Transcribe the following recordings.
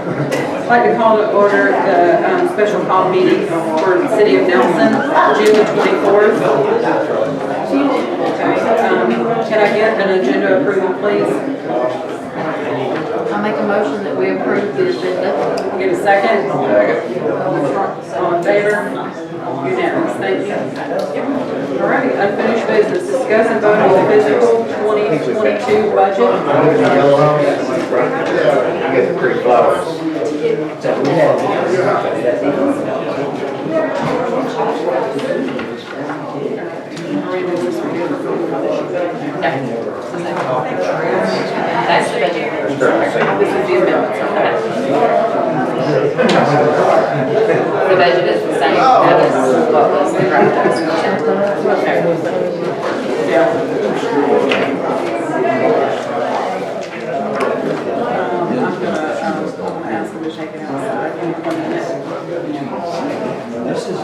I'd like to call to order the special call meeting for the city of Nelson, June the 24th. Okay, can I get an agenda approval, please? I'll make a motion that we approve the agenda. Get a second? All in favor? Unanimous, thank you. All right, unfinished business, discuss and vote on the fiscal 2022 budget. You get the pretty flowers. That's the budget. This is the amendments. The budget is the same. That is what was the draft. I'm gonna ask them to take it outside in 1 minute. This is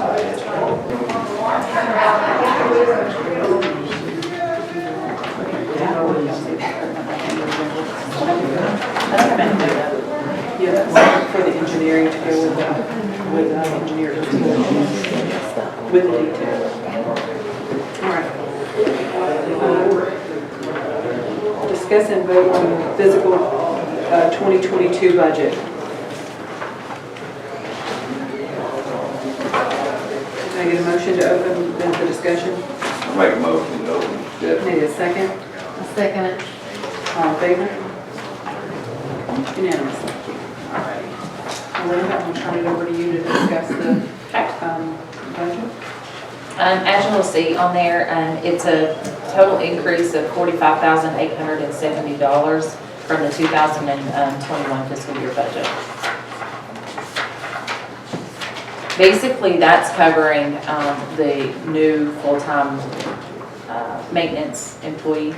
Yes, for the engineering to go with engineer with the detail. All right. Discuss and vote on the fiscal 2022 budget. Can I get a motion to open the discussion? I'll make a motion to open discussion. Need a second? I'll second it. All in favor? Unanimous. All right. Melinda, I'm going to turn it over to you to discuss the budget. As you'll see on there, it's a total increase of $45,870 from the 2021 fiscal year budget. Basically, that's covering the new full-time maintenance employee.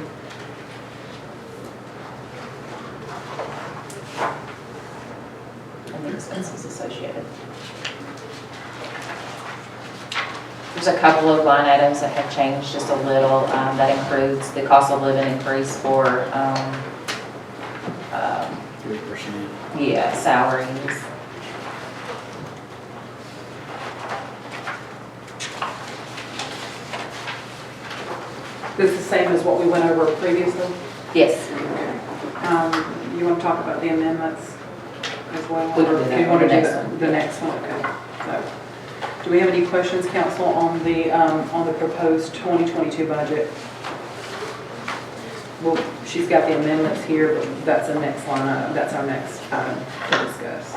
And the expenses associated. There's a couple of line items that have changed just a little. That includes the cost of living increase for 3%. Salaries. This is the same as what we went over previously? Yes. You want to talk about the amendments as well? We can do Or that you want to do next one. the next one? Okay. So, do we have any questions, council, on the proposed 2022 budget? Well, she's got the amendments here, but that's the next line item. That's our next item to discuss.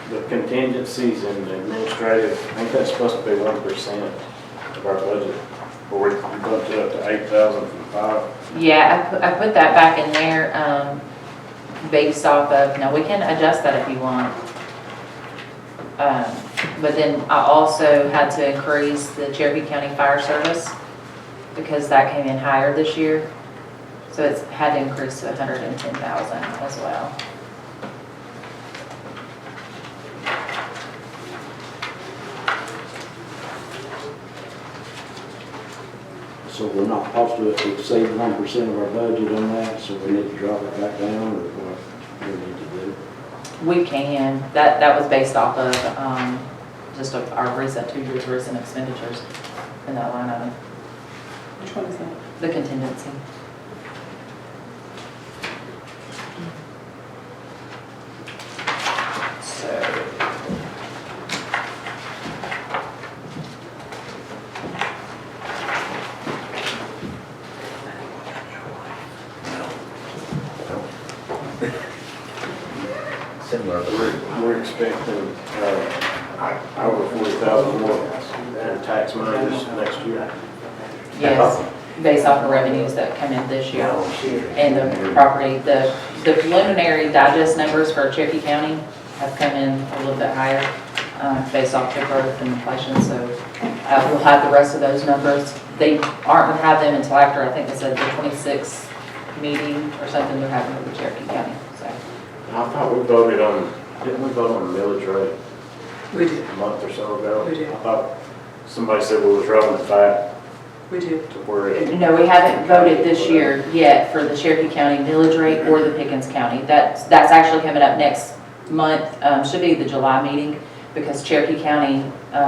The contingencies and the administrative, I think that's supposed to be 1% of our budget, or we bumped it up to 8,000 from 5. Yeah, I put that back in there based off of, now we can adjust that if you want. But then I also had to increase the Cherokee County Fire Service because that came in higher this year. So it's had to increase to 110,000 as well. So we're not supposed to exceed 1% of our budget on that, so we need to drop it back down, or what we need to do? We can. That was based off of just of our recent 2 years recent expenditures in that line item. Which one is that? The contingency. Similar. We're expecting over 40,000 more in tax money this next year. Yes, based off of revenues that come in this year and the property. The preliminary digest numbers for Cherokee County have come in a little bit higher based off the growth and inflation. So we'll have the rest of those numbers. They aren't going to have them until after, I think they said the 26th meeting or something they're having with Cherokee County. So I thought we voted on, didn't we vote on the millage rate We did. a month or so ago? We did. I thought somebody said we was rolling it back. We do. to where it, No, we haven't voted this year yet for the Cherokee County millage rate or the Pickens County. That's actually coming up next month, should be the July meeting, because Cherokee County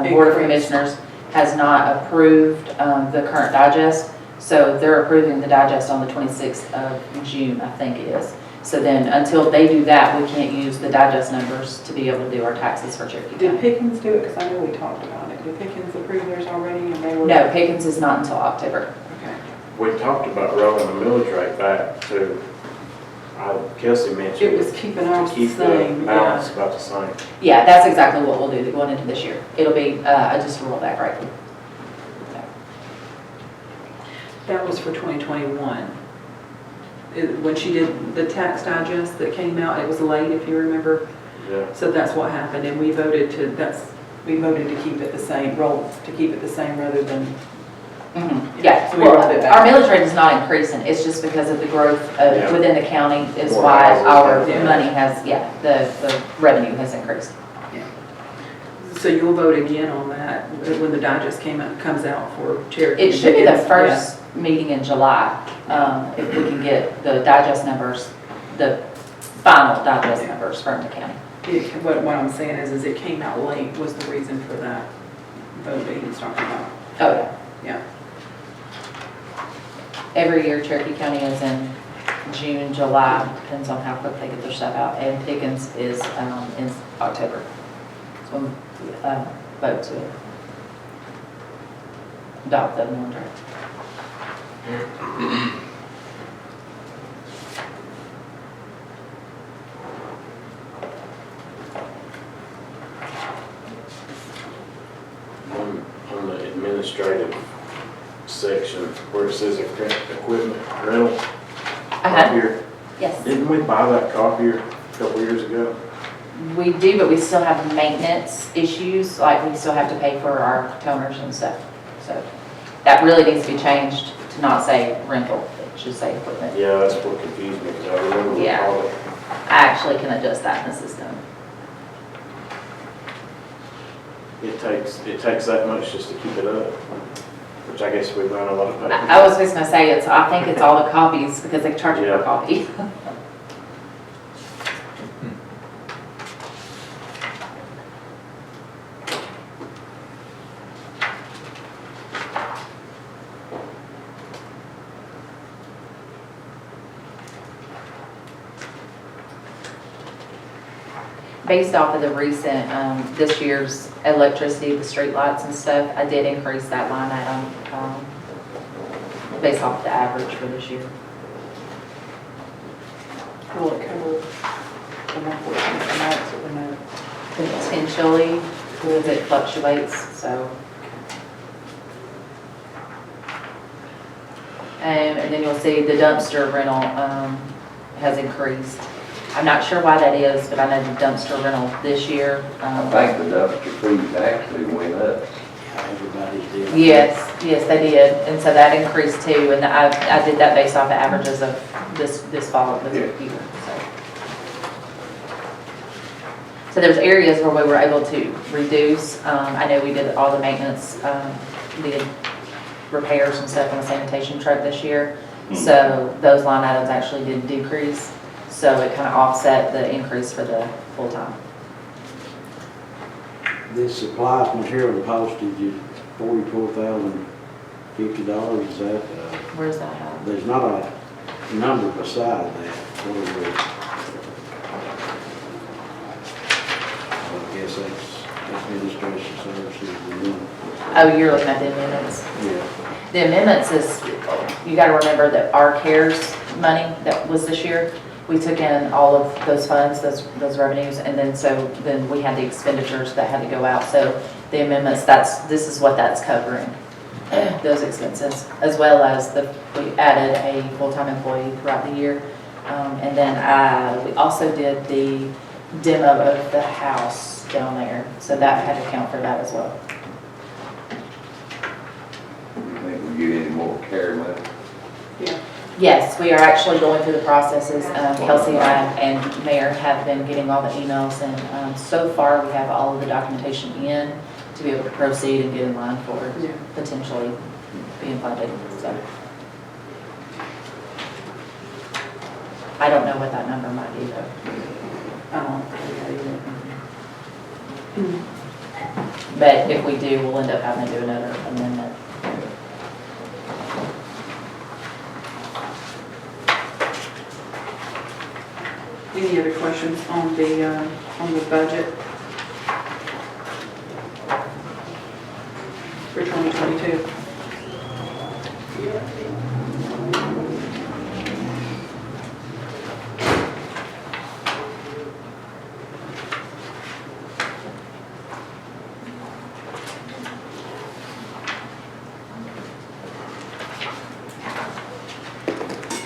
Board of Commissioners has not approved the current digest. So they're approving the digest on the 26th of June, I think it is. So then, until they do that, we can't use the digest numbers to be able to do our taxes for Cherokee Did County. Pickens do it? Because I know we talked about it. Did Pickens approve theirs already and they were? No, Pickens is not until October. Okay. we talked about rolling the millage rate back to, Kelsey mentioned. It was keeping ours To the keep the same. balance about the same. Yeah, that's exactly what we'll do going into this year. It'll be just a rollback rate. That was for 2021. When she did the tax digest that came out, it was late, if you remember. Yeah. So that's what happened, and we voted to keep it the same, rather than, Yeah, So we well, rolled it back. our millage rate is not increasing, it's just because of the growth Yeah. within the county is More why houses. our Yeah. money has, the revenue has increased. so you'll vote again on that when the digest comes out for Cherokee. It should be the Pickens. first meeting in July, if we can get the digest numbers, the final digest Yeah. numbers from the county. What I'm saying is it came out late was the reason for that vote that he was talking about. Oh, yeah. Yeah. Every year Cherokee County is in June, July, depends on how quick they get their stuff out, and Pickens is in October. So vote to adopt the millage rate. On the administrative section where it says equipment rental copier, Yes. didn't we buy that copier a couple years ago? We do, but we still have maintenance issues, like we still have to pay for our toners and stuff. So that really needs to be changed to not say rental, it should say equipment. Yeah, that's what confused me, because I remember we Yeah. bought it. I actually can adjust that in the system. It takes that much just to keep it up, which I guess we run a lot of. I was just gonna say, I think it's all the copies, because they charge you per Yeah. copy. Based off of the recent, this year's electricity, the street lights and stuff, I did increase that line item, based off the average for this year. Will it cover the 114 nights or no? Potentially, because it fluctuates, so. And then you'll see the dumpster rental, has increased. I'm not sure why that is, but I know the dumpster rental this year. I think the dumpster fees actually went up. Everybody did. Yes, they did, and so that increased too, and I did that based off the averages of this fall, this year, so. So there's areas where we were able to reduce, I know we did all the maintenance, did repairs and stuff on the sanitation truck this year, so those line items actually did decrease, so it kind of offset the increase for the full-time. This supplies, material, and postage is $44,050, is that, Where's that at? there's not a number beside that. What is it? I guess that's administration services and then, Oh, you're looking at the amendments. yeah. The amendments is, you gotta remember that our CARES money that was this year, we took in all of those funds, those revenues, and then we had the expenditures that had to go out. So the amendments, this is what that's covering, those expenses, as well as we added a full-time employee throughout the year. And then we also did the demo of the house down there, so that had to count for that as well. You think we get any more care money? Yeah. Yes, we are actually going through the processes. Kelsey and I and Mayor have been getting all the emails, and so far we have all of the documentation in to be able to proceed and get in line for Yeah. potentially being funded, so. I don't know what that number might be though. I don't think But if we do, we'll end up having to do another amendment. Any other questions on the budget for 2022?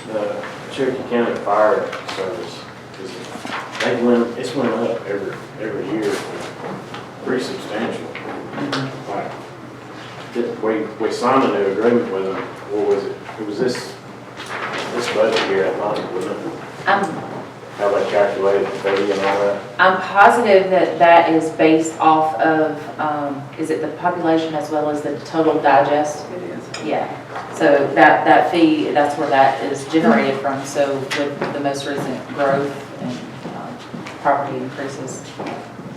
The Cherokee County Fire Service, it's went up every year, pretty substantial. Like, we signed a new agreement with them, what was it? It was this budget year, I think, wasn't it? How they calculated the fee and all that. I'm positive that that is based off of, is it the population as well as the total digest? It is. Yeah, so that fee, that's where that is generated from. So with the most recent growth and property increases,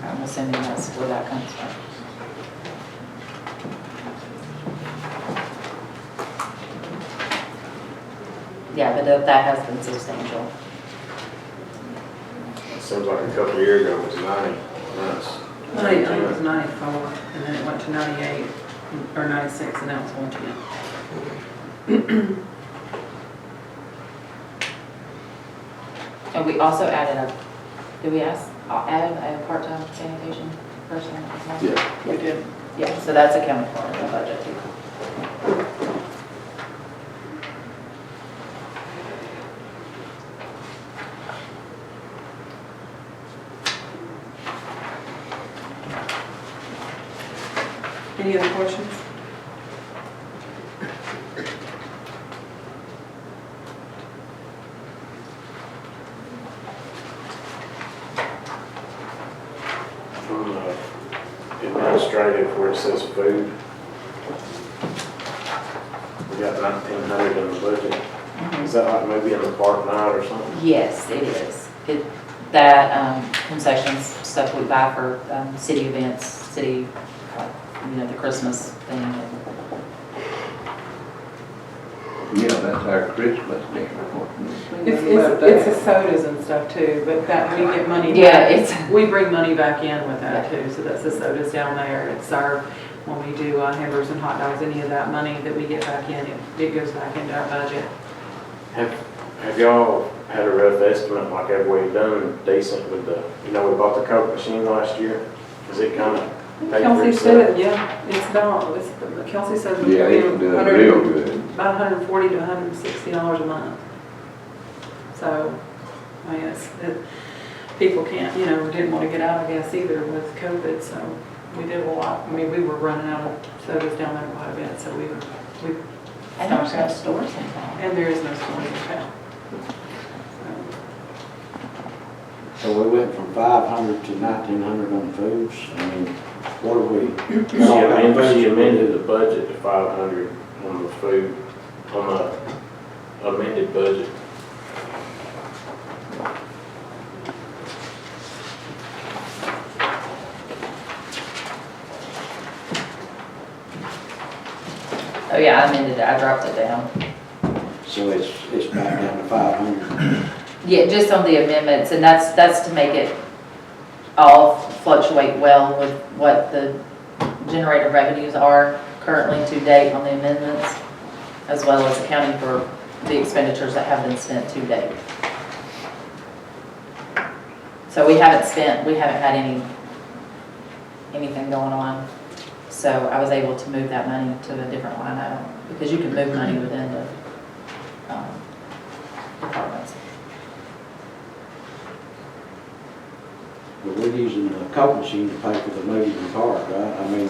I'm assuming that's where that comes from. Yeah, but that has been substantial. It seems like a couple of years ago it was 90. Now it's I think it was 94, and then it went to 98, or 96, and now it's 110. And we also added did we add a part-time sanitation person as well? Yeah. We did. Yeah, so that's accounted for in the budget too. Any other questions? From administrative where it says food, we got 1,900 in the budget. Is that like maybe in the park night or something? Yes, it is. That concessions, stuff we buy for city events, city, the Christmas thing. Yeah, that's our Christmas dinner. It's the sodas and stuff too, but that we get money. Yeah, We bring money back in with that too, so that's the sodas down there. It's our, when we do hamburgers and hot dogs, any of that money that we get back in, it goes back into our budget. Have y'all had a rough estimate, like have we done decent with the, we bought the Coke machine last year? Is it kind of paid for Kelsey itself? said, yeah, it's about, Kelsey says it's Yeah, it's doing real good. about $140 to $160 a month. So, I mean, people can't, didn't want to get out, I guess, either with COVID, so we did a lot. I mean, we were running out of sodas down there quite a bit, so we And there's no stores in town. and there is no stores in town. So we went from 500 to 1,900 on foods. I mean, what are we? She amended the budget to 500 on the food, on the amended budget. Oh yeah, I amended it, I dropped it down. So it's back down to 500. Yeah, just on the amendments, and that's to make it all fluctuate well with what the generated revenues are currently to date on the amendments, as well as accounting for the expenditures that have been spent to date. So we haven't had anything going on. So I was able to move that money to a different line item, because you can move money within the departments. But we're using the Coke machine to pay for the movies in the park, right? I mean,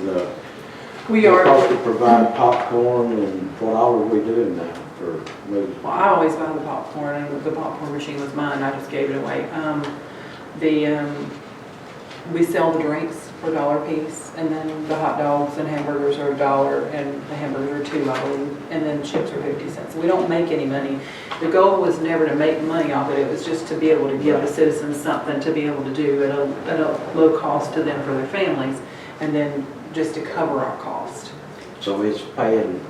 We are. We're supposed to provide popcorn, and what all are we doing now for movies? Well, I always buy the popcorn, and the popcorn machine was mine, I just gave it away. We sell the drinks for $1 a piece, and then the hot dogs and hamburgers are $1, and the hamburgers are $2, I believe, and then chips are 50 cents. We don't make any money. The goal was never to make money off it, it was just to be able to give the citizens something to be able to do at a low cost to them for their families, and then just to cover our cost. So it's paying,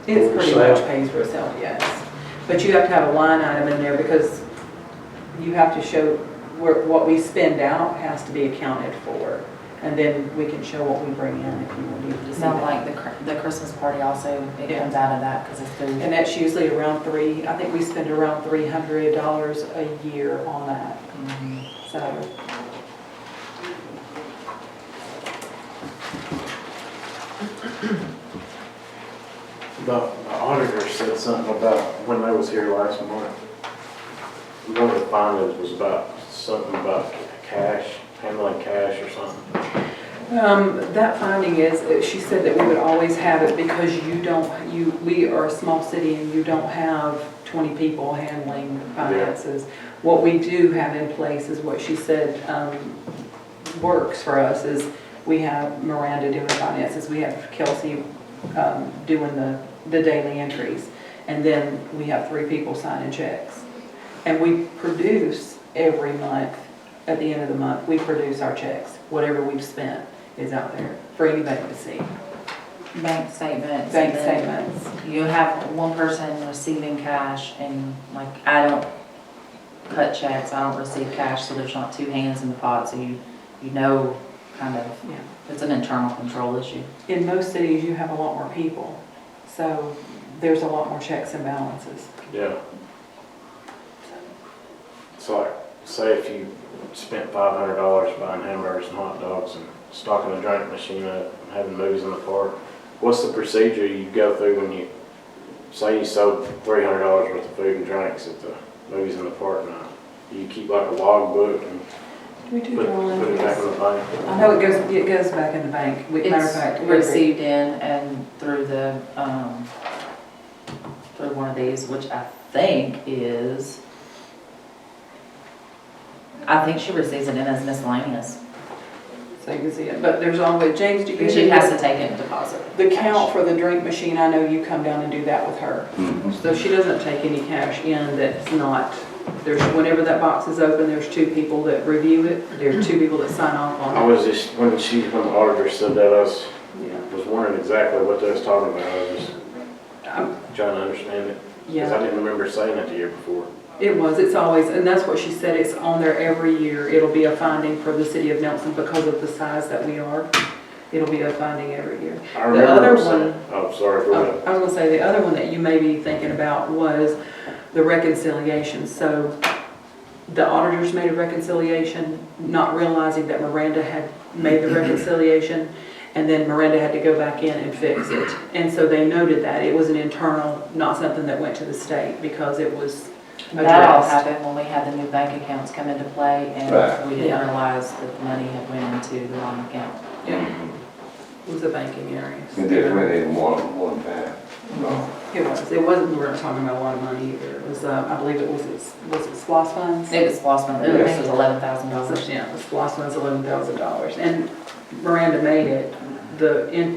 It's For pretty itself. much pays for itself, yes. But you have to have a line item in there because you have to show where, what we spend out has to be accounted for. And then we can show what we bring in if you need to see Not that. like the Christmas party also, it Yeah. comes out of that because it's food. And that's usually around I think we spend around $300 a year on that, Mhm. so. The auditor said something about, when they was here last month, one of the findings was about, something about cash, handling cash or something. That finding is, she said that we would always have it because we are a small city and you don't have 20 people handling finances. What we do have in place is what she said works for us is we have Miranda doing finances, we have Kelsey doing the daily entries, and then we have 3 people signing checks. And we produce every month, at the end of the month, we produce our checks. Whatever we've spent is out there for anybody to see. Bank statements. Bank and then statements. You have one person receiving cash and like, I don't cut checks, I don't receive cash, so there's not 2 hands in the pot, so you know kind of, Yeah. it's an internal control issue. In most cities, you have a lot more people, so there's a lot more checks and balances. Yeah. So like, say if you spent $500 buying hamburgers and hot dogs and stocking the drink machine up and having movies in the park, what's the procedure you go through when you, say you sold $300 worth of food and drinks at the movies in the park night? Do you keep like a log book and We do put journal it back in entries. the bank? I know it goes back in the bank. Matter of It's fact, received in and through the, through one of these, which I think is, I think she receives it in as miscellaneous. so you can see it, but there's always, James, do you? She has to take it and deposit. The count for the drink machine, I know you come down and do that with her. So she doesn't take any cash in that's not, there's, whenever that box is open, there's 2 people that review it. There's 2 people that sign off I on it. was just, when the auditor said that, I Yeah. was wondering exactly what they was talking about. I was just Um, trying to understand it. Because Yeah, I didn't remember saying it the year before. it's always, and that's what she said, it's on there every year. It'll be a finding for the city of Nelson because of the size that we are. It'll be a finding every year. I remember other them saying, one- oh, sorry, go ahead. I was gonna say, the other one that you may be thinking about was the reconciliation. So the auditors made a reconciliation, not realizing that Miranda had made the reconciliation, and then Miranda had to go back in and fix it. And so they noted that it was an internal, not something that went to the state, because it was That all addressed. happened when we had the new bank accounts come into play and Right. we didn't Yeah. realize that the money had went into the wrong account. Yeah, it was a banking area. It just went in one time. It wasn't, we weren't talking about a lot of money either. It was, I believe it was SPOS funds? It was lost money, I think it was $11,000. Yeah, the SPOS funds, $11,000. And Miranda made it,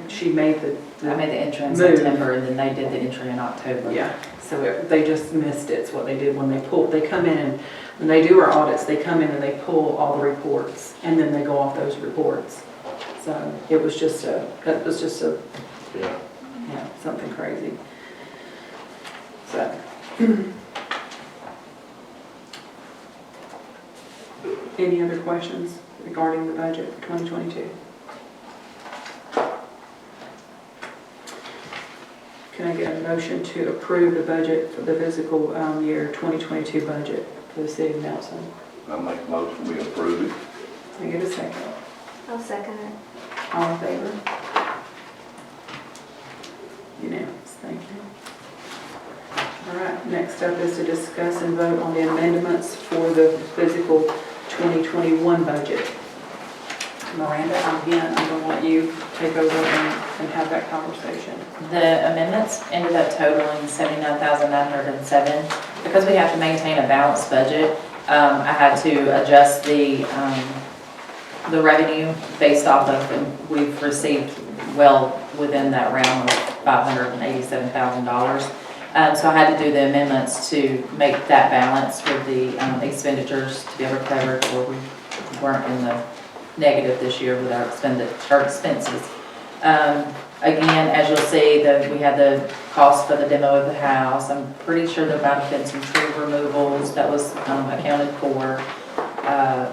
she made I made the entry in Move. September and then they did the entry in October. yeah, so they just missed it, it's what they did when they come in and, when they do our audits, they come in and they pull all the reports, and then they go off those reports. So it was just a, Yeah. yeah, something crazy. So. Any other questions regarding the budget for 2022? Can I get a motion to approve the budget for the fiscal year 2022 budget for the city of Nelson? I make a motion, we approve it. Can I get a second? I'll second it. All in favor? Unanimous, thank you. All right, next up is to discuss and vote on the amendments for the fiscal 2021 budget. Miranda, again, I'm going to let you take over and have that conversation. The amendments ended up totaling $79,907. Because we have to maintain a balanced budget, I had to adjust the the revenue based off of, and we've received well within that realm of $587,000. So I had to do the amendments to make that balance with the expenditures to be able to cover it, where we weren't in the negative this year with our expenses. Again, as you'll see, we had the cost for the demo of the house. I'm pretty sure there might have been some tree removals that was accounted for.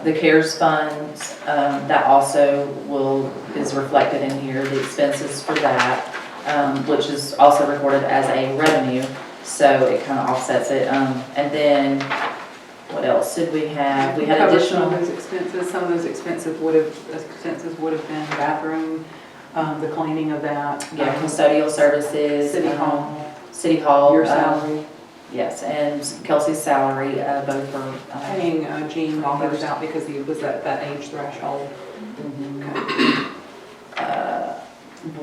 The CARES funds, that also is reflected in here, the expenses for that, which is also recorded as a revenue, so it kind of offsets it. And then, what else did we have? We had Covered additional. some of those expenses. Some of those expenses would have been bathroom, the cleaning of that. Yeah, custodial services. City Hall. City Hall. Your salary. Yes, and Kelsey's salary, both for. Paying Gene while he was out because he was at that age threshold.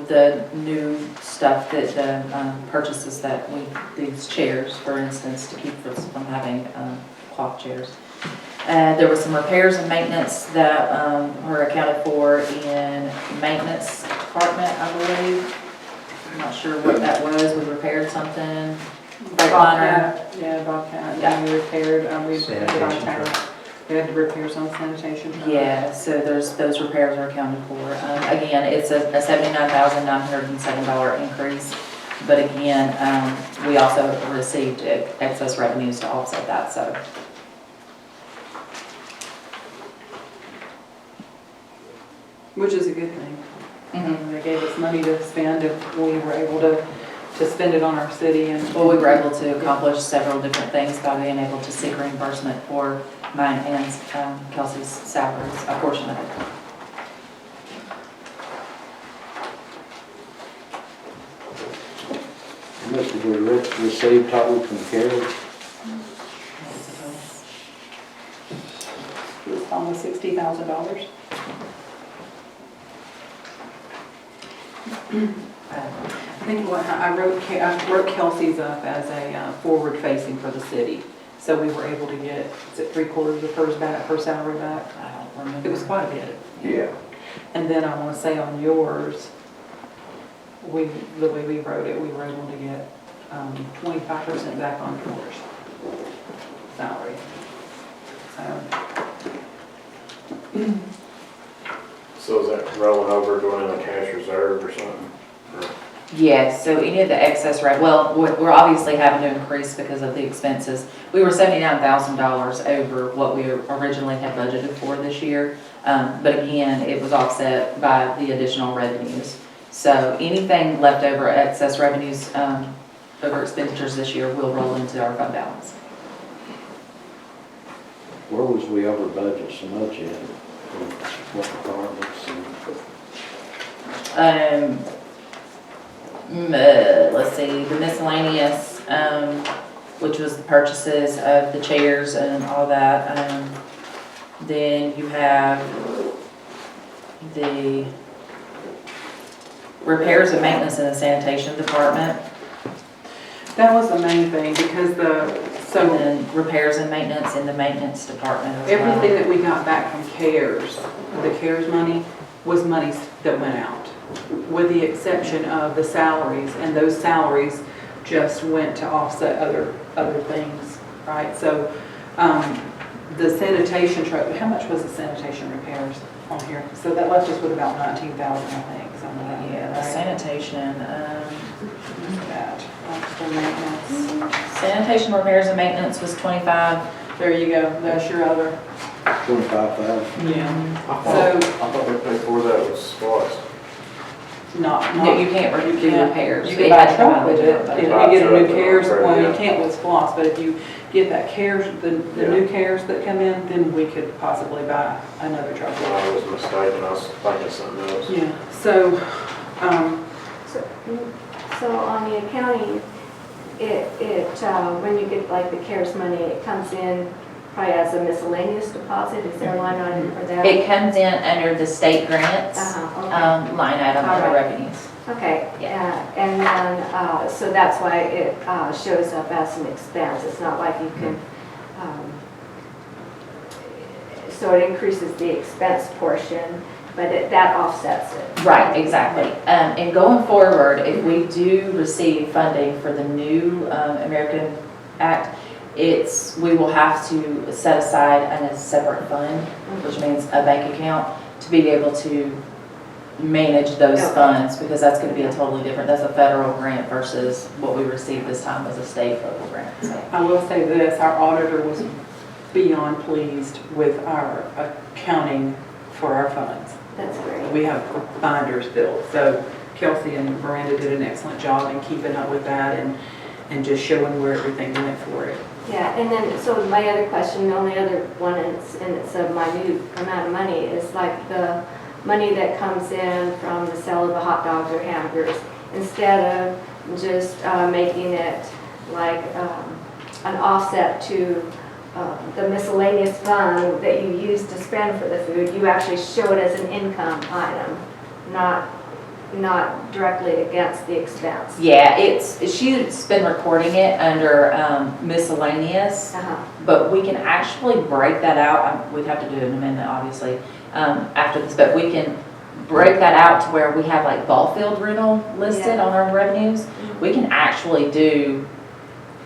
The new stuff that the purchases that these chairs, for instance, to keep us from having cloth chairs. There were some repairs and maintenance that were accounted for in maintenance department, I believe. I'm not sure what that was. We repaired something. Bobcat, yeah, Bobcat, Yeah. we repaired, we did our Sanitation tower. truck. We had to repair some sanitation. truck. Yeah, so those repairs are accounted for. Again, it's a $79,907 increase. But again, we also received excess revenues to offset that, so. Which is a good thing. They gave us money to spend if we were able to spend it on our city and. Well, we were able to accomplish several different things by being able to seek reimbursement for mine and Kelsey's salaries, a portion of it. How much did we receive total from CARES? It's almost $60,000. I think I wrote Kelsey's up as a forward-facing for the city. So we were able to get, is it 3/4 of her salary back? I don't remember. It was quite a bit. Yeah. And then I want to say on yours, the way we wrote it, we were able to get 25% back on yours salary. So is that rolling over, going in the cash reserve or something? Or- Yes, so any of the excess well, we're obviously having to increase because of the expenses. We were $79,000 over what we originally had budgeted for this year. But again, it was offset by the additional revenues. So anything left over excess revenues over expenditures this year will roll into our fund balance. Where was we over budget so much in? What departments and? Let's see, the miscellaneous, which was the purchases of the chairs and all that. Then you have the repairs and maintenance in the sanitation department. That was the main thing because And then repairs and maintenance in the maintenance department as well. everything that we got back from CARES, the CARES money, was money that went out, with the exception of the salaries, and those salaries just went to offset other things, right? So, the sanitation truck, how much was the sanitation repairs on here? So that left us with about 19,000, I think, something like that. Yeah, the sanitation, That, for maintenance. sanitation repairs and maintenance was 25. There you go, that's your other. 25,000. Yeah. I So, thought we paid for that with splost. No, you can't do repairs. You can buy a truck with it, if you Buy a get a new truck, CARES, well, you yeah. can't with SPOS, but if you get that CARES, the Yeah. new CARES that come in, then we could possibly buy another truck. I was mistaken, I was thinking something else. Yeah, so, So on the accounting, when you get like the CARES money, it comes in probably as a miscellaneous deposit, is there a line item for that? It comes in under the state grants Okay. line item All for right. revenues. Okay, and then, so that's why it shows up as an expense, it's not like you can, so it increases the expense portion, but that offsets it. Right, exactly. And going forward, if we do receive funding for the new American Act, we will have to set aside a separate fund, which means a bank account, to be able to manage those Okay. funds, because that's going to be a totally different, that's a federal grant versus what we received this time was a state local grant. So. I will say this, our auditor was beyond pleased with our accounting for our funds. That's great. We have binders built, so Kelsey and Miranda did an excellent job in keeping up with that and just showing where everything went for it. Yeah, and then, so my other question, the only other one, and it's a minute amount of money, is like the money that comes in from the sale of the hot dogs or hamburgers, instead of just making it like an offset to the miscellaneous fund that you use to spend for the food, you actually show it as an income item, not directly against the expense. Yeah, she's been recording it under miscellaneous, but we can actually break that out. We'd have to do an amendment, obviously, after this, but we can break that out to where we have like ball field rental listed on our revenues. We can actually do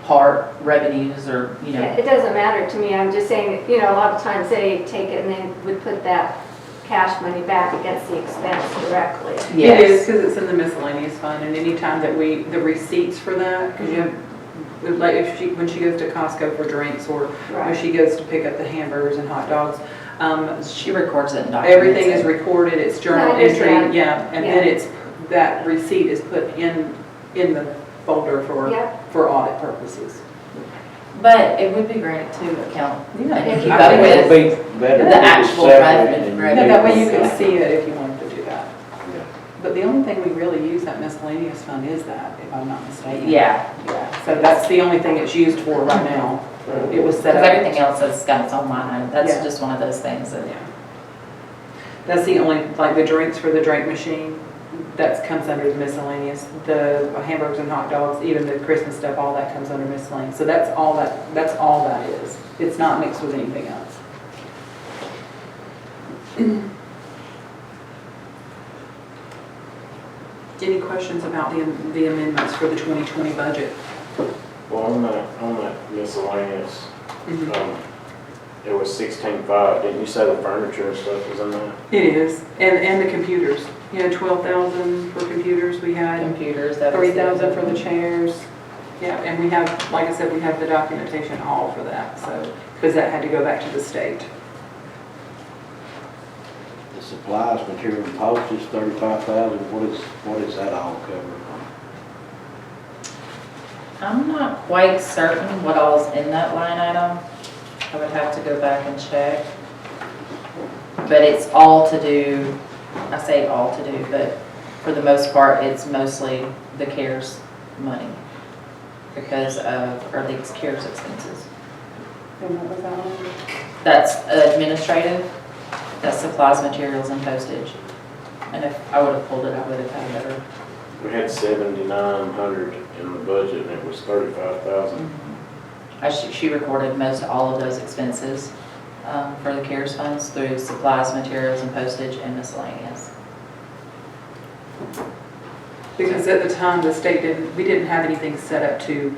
part revenues or, Yeah, it doesn't matter to me, I'm just saying, a lot of times they take it and then would put that cash money back against the expense directly. It is, because it's in the miscellaneous fund, and anytime that the receipts for that, because you have, like when she goes to Costco for drinks, or when she goes to pick up the hamburgers and hot dogs, she records it in documents. everything is recorded, it's journal I understand. entry, and then that receipt is put in the folder for audit purposes. But it would be great to account Yeah. and keep I up think with It'd be better the if it was actual separate revenue. and Revenue. That way you Yeah. can see it if you wanted to do that. Yeah. But the only thing we really use that miscellaneous fund is that, if I'm not mistaken. Yeah, So that's the only thing it's used for right now. It was set because up. everything else has got its own line item. That's Yeah. just one of those things that. Yeah. That's the only, like the drinks for the drink machine, that comes under the miscellaneous. The hamburgers and hot dogs, even the Christmas stuff, all that comes under miscellaneous. So that's all that is. It's not mixed with anything else. Any questions about the amendments for the 2020 budget? Well, on that miscellaneous, it was 16.5, didn't you say the furniture and stuff was in that? It is, and the computers. You had 12,000 for computers, we had Computers, that was 3,000 for the chairs. Yeah, and we have, like I said, we have the documentation all for that, so, because that had to go back to the state. The supplies, material, and postage, 35,000, what is that all cover? I'm not quite certain what all's in that line item. I would have to go back and check. But it's all to do, I say all to do, but for the most part, it's mostly the CARES money because of, or the CARES expenses. And what was that one? That's administrative, that's supplies, materials, and postage. And if I would have pulled it, I would have had a better. We had 7,900 in the budget and it was 35,000. She recorded most all of those expenses for the CARES funds through supplies, materials, and postage, and miscellaneous. Because at the time, the state we didn't have anything set up to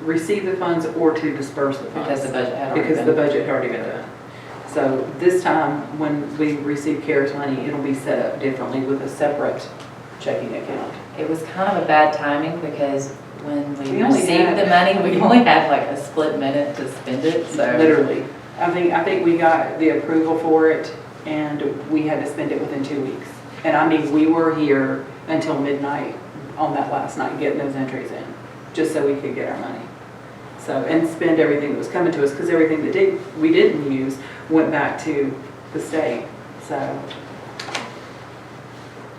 receive the funds or to disperse the funds. Because the budget had already Because been. the budget had already been done. So this time, when we receive CARES money, it'll be set up differently with a separate checking account. It was kind of a bad timing because when we We only received had- the money, we only had like a split minute to spend it, so. Literally. I think we got the approval for it, and we had to spend it within 2 weeks. And I mean, we were here until midnight on that last night getting those entries in, just so we could get our money. So, and spend everything that was coming to us, because everything that we didn't use went back to the state. So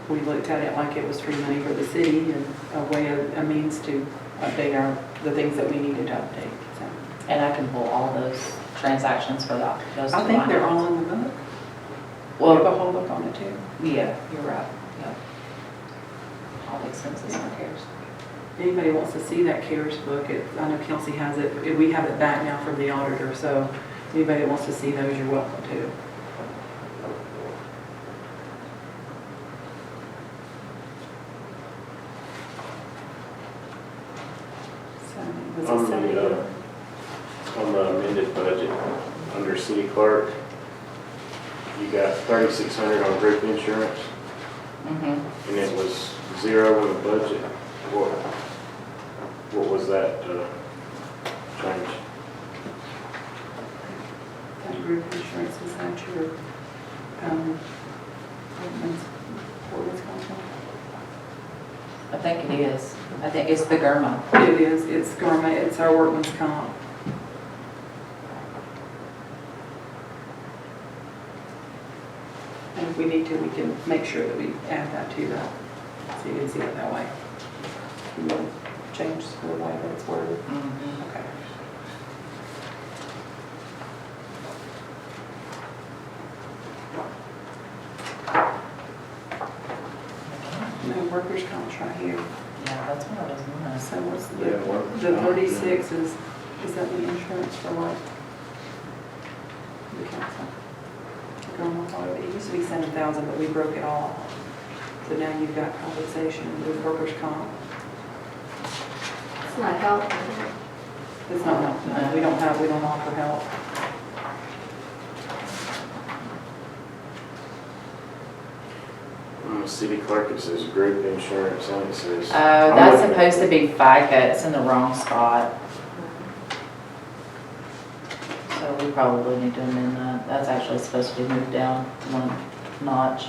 we looked at it like it was free money for the city and a means to update the things that we needed to update. So And I can pull all those transactions for those two I think line they're items. all in the book. We have Well, a whole book on it too. yeah, you're right, yeah. All the expenses for CARES. Anybody wants to see that CARES book, I know Kelsey has it, we have it back now from the auditor, so Anybody that wants to see those, you're welcome to. Was On it 70? the, on the amended budget, under city clerk, you got 3,600 on group insurance, Mm-hmm. and it was 0 in the budget. What was that, change? That group insurance, is that your, workman's comp? I think it is. I think it's the GERMA. It is, it's gourmet, it's our workman's comp. And if we need to, we can make sure that we add that to that, so you can see it that way. You will change the way that it's worded. Mm-hmm. Okay. No, workers' comp's right here. Yeah, that's what I was wondering. So what's Yeah, workers' the comp, 36 is that the insurance for like the council? It used to be 7,000, but we broke it all. So now you've got compensation with workers' comp. It's not helpful. It's not, no, we don't offer help. On the city clerk, it says group insurance, and it says. That's supposed to be FICA. It's in the wrong spot. So we probably need to amend that. That's actually supposed to be moved down one notch.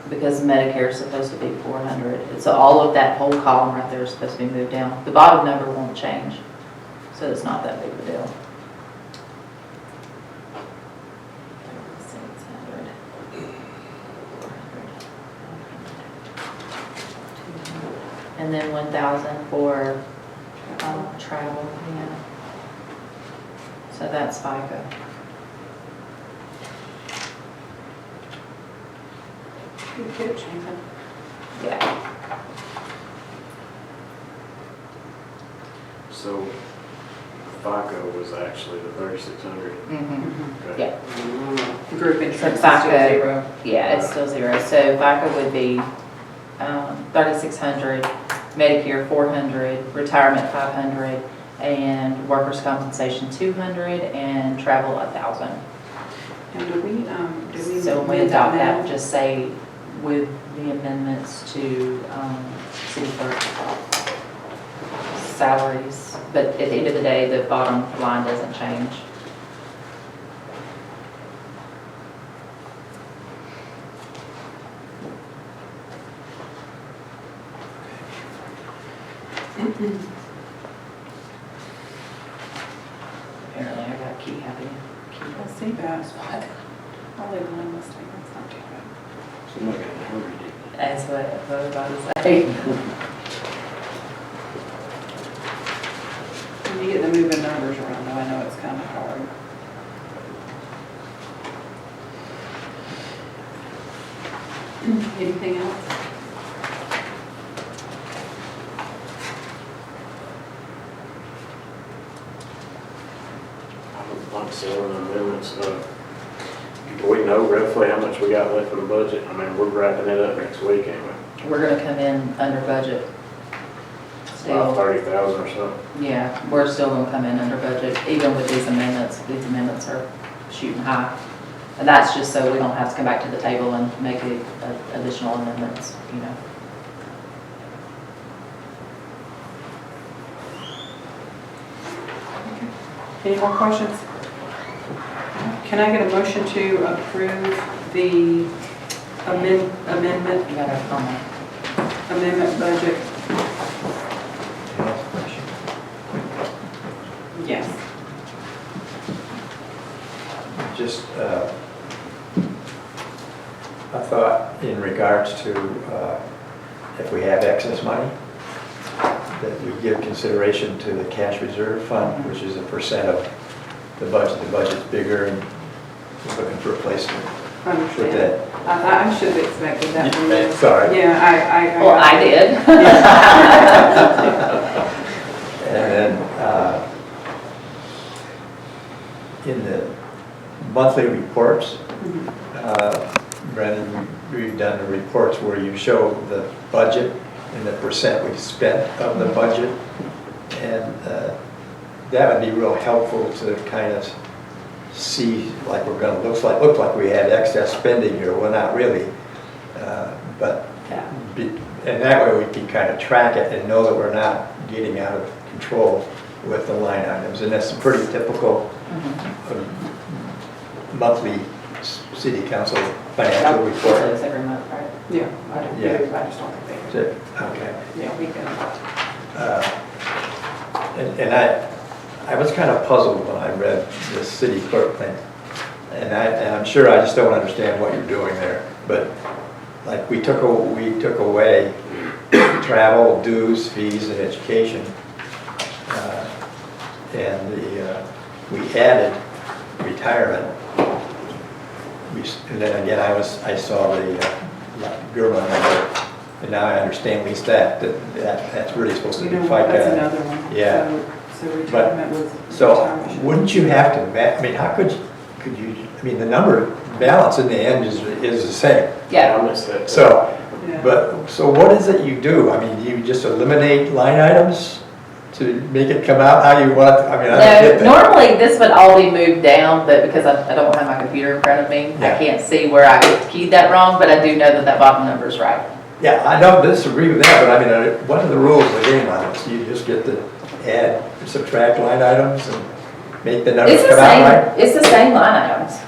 Because Medicare is supposed to be 400. So all of that whole column right there is supposed to be moved down. The bottom number won't change. So it's not that big of a deal. 3,600. And then 1,000 for travel, yeah. So that's FICA. Good catch, Nathan. Yeah. So FICA was actually the 3,600. Mm-hmm. Okay. Yeah. The group insurance is FICA. still zero. Yeah, it's still zero. So FICA would be 3,600, Medicare 400, retirement 500, and workers' compensation 200, and travel 1,000. And do we? So when we amend adopt now? that, just say with the amendments to city clerk salaries. But at the end of the day, the bottom line doesn't change. Apparently I got key happy. I see that. I'll leave one mistake, that's not too bad. Somebody got hungry. That's what I was about to say. When you get the moving numbers around, though, I know it's kind of hard. Anything else? Like selling amendments, do we know roughly how much we got left in the budget? I mean, we're wrapping it up next week, ain't we? We're gonna come in under budget. About Still, 30,000 or something. yeah, we're still gonna come in under budget, even with these amendments. These amendments are shooting high. And that's just so we don't have to come back to the table and make additional amendments, you know. Any more questions? Can I get a motion to approve the amendment You got a comment? budget? Yes. Just, I thought in regards to if we have excess money, that we give consideration to the cash reserve fund, which is a percent of the budget. The budget's bigger and we're looking for a place to put Understand. that. I should have expected that from you. Sorry. Yeah, I. Well, I did. And then in the monthly reports, Mhm. Brendan, we've done the reports where you show the budget and the percent we spent of the budget. And that would be real helpful to kind of see, like we're gonna, look like we had excess spending here. Well, not really, but, and that way we can kind of track it and know that we're not getting out of control with the line items. And that's a pretty typical monthly city council financial report. Those every month, right? Yeah, I don't, Yeah. I just don't think Is they it? Okay. yeah, we can. And I was kind of puzzled when I read this city clerk thing. And I'm sure I just don't understand what you're doing there. But like we took away travel, dues, fees, and education. And we added retirement. And then again, I saw the German number. And now I understand at least that's really supposed to You be know, FICA. that's another one. Yeah. So retirement was. So retirement should- wouldn't you have to, I mean, how could you, I mean, the number balance in the end is the same. Yeah, I missed that. So, Yeah. but, so what is it you do? I mean, do you just eliminate line items to make it come out how you want it? I mean, I don't no, get that. normally this would all be moved down, but because I don't have my computer in front of me, I Yeah. can't see where I keyed that wrong, but I do know that bottom number's right. Yeah, I don't disagree with that, but I mean, what are the rules of the game on this? You just get to add, subtract line items and make the numbers It's the come out same, right? it's the same line items,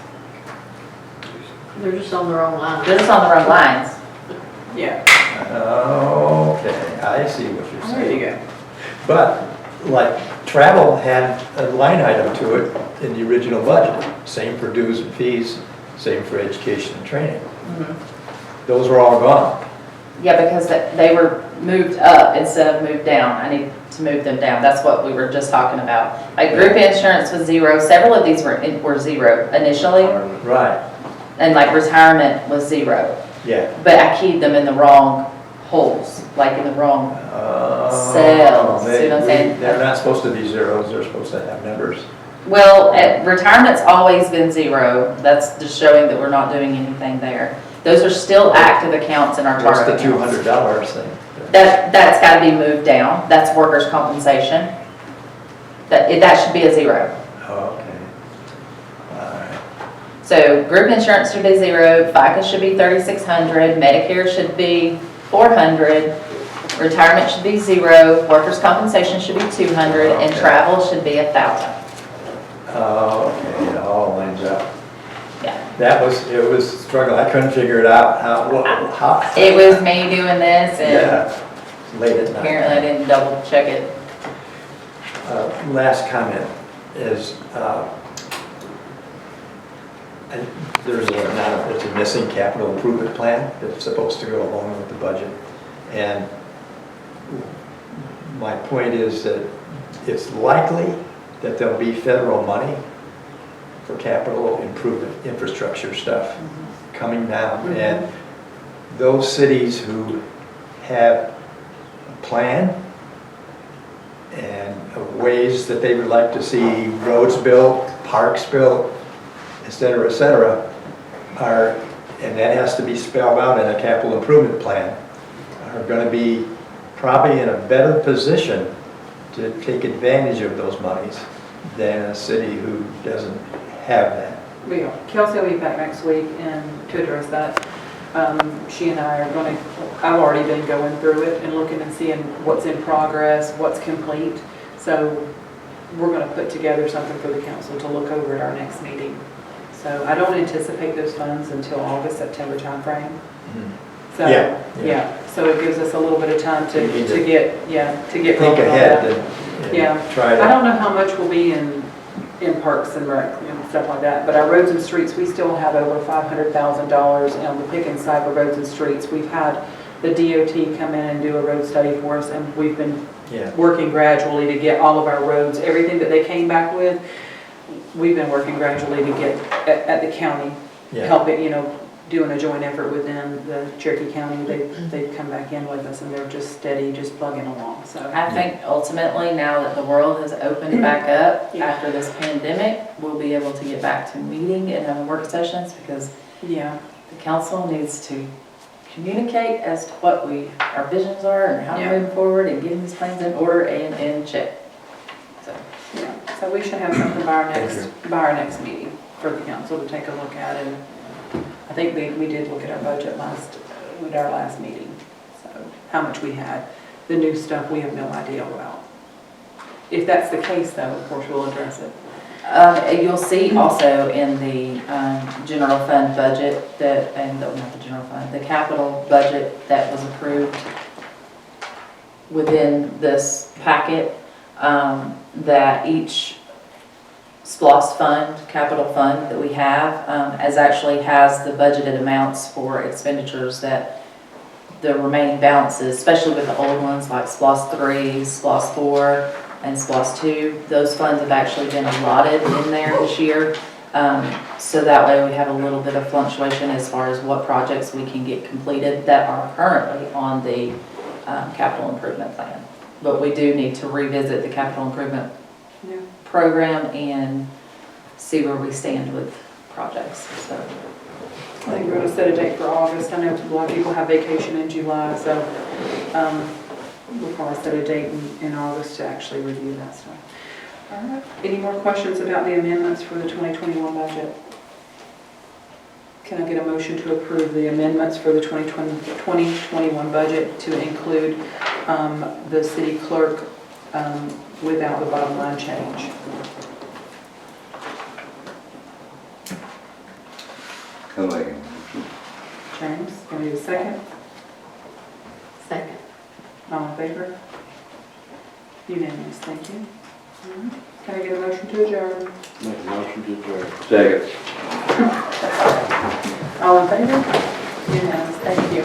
They're just on the wrong line. they're just on the wrong lines. Yeah, Okay, I see what you're saying. there you go. But, like, travel had a line item to it in the original budget. Same for dues and fees, same for education and training. Those were all gone. Yeah, because they were moved up instead of moved down. I need to move them down. That's what we were just talking about. Like group insurance was zero. Several of these were zero initially, Right, and like retirement was zero. yeah. But I keyed them in the wrong holes, like in the wrong. Cells, see what I'm saying? They're not supposed to be zeros, they're supposed to have numbers. Well, retirement's always been zero. That's just showing that we're not doing anything there. Those are still active accounts in our What's target the accounts. $200 thing? That's got to be moved down. That's workers' compensation. That should be a zero. Okay. All right. So group insurance should be zero, FICA should be 3,600, Medicare should be 400, retirement should be zero, workers' compensation should be 200, and Okay. travel should be 1,000. Okay, it all lines up. Yeah. It was a struggle, I couldn't figure it out, how. It was me doing this, and Yeah, late at night. apparently I didn't double check it. Last comment is, it's a missing capital improvement plan that's supposed to go along with the budget. And my point is that it's likely that there'll be federal money for capital improvement infrastructure stuff coming down. And those cities who have a plan and ways that they would like to see roads built, parks built, et cetera, are, and that has to be spelled out in a capital improvement plan, are going to be probably in a better position to take advantage of those monies than a city who doesn't have that. Kelsey will be back next week and to address that. She and I are going to, I've already been going through it and looking and seeing what's in progress, what's complete. So we're going to put together something for the council to look over at our next meeting. So I don't anticipate those funds until August, September timeframe. So, yeah, so it gives us a little bit of time to get Think rolling on ahead that. and Yeah. try I to. don't know how much will be in parks and rec and stuff like that, but our roads and streets, we still have over $500,000 on the Pickens side for roads and streets. We've had the DOT come in and do a road study for us, and we've been Yeah. working gradually to get all of our roads, everything that they came back with, we've been working gradually to get at the county, Yeah. help it, doing a joint effort within the Cherokee County. They've come back in with us and they're just steady, just plugging along, so. I think ultimately, now that the world has opened back up Yeah. after this pandemic, we'll be able to get back to meeting and having work sessions because Yeah, the council needs to communicate as to what our visions are and how Yeah. we're moving forward and getting these plans in order and in check. So, yeah, so we should have something by our Thank next meeting for the council to take a look at, and I think we did look at our budget at our last meeting, so how much we had. The new stuff, we have no idea about. If that's the case though, of course, we'll address it. you'll see also in the general fund budget not the general fund, the capital budget that was approved within this packet, that each SPOS fund, capital fund that we have, actually has the budgeted amounts for expenditures that the remaining balances, especially with the old ones like SPOS 3, SPOS 4, and SPOS 2, those funds have actually been allotted in there this year. So that way we have a little bit of fluctuation as far as what projects we can get completed that are currently on the capital improvement plan. But we do need to revisit the capital improvement Yeah. program and see where we stand with projects, so. I think we're gonna set a date for August. I know a lot of people have vacation in July, so, we'll probably set a date in August to actually review that stuff. All right. Any more questions about the amendments for the 2021 budget? Can I get a motion to approve the amendments for the 2021 budget to include the city clerk without the bottom line change? I'll make it. James, can we have a second? Second. All in favor? Unanimous, thank you. All right. Can I get a motion to adjourn? Make a motion to adjourn. Second. All in favor? Unanimous, thank you.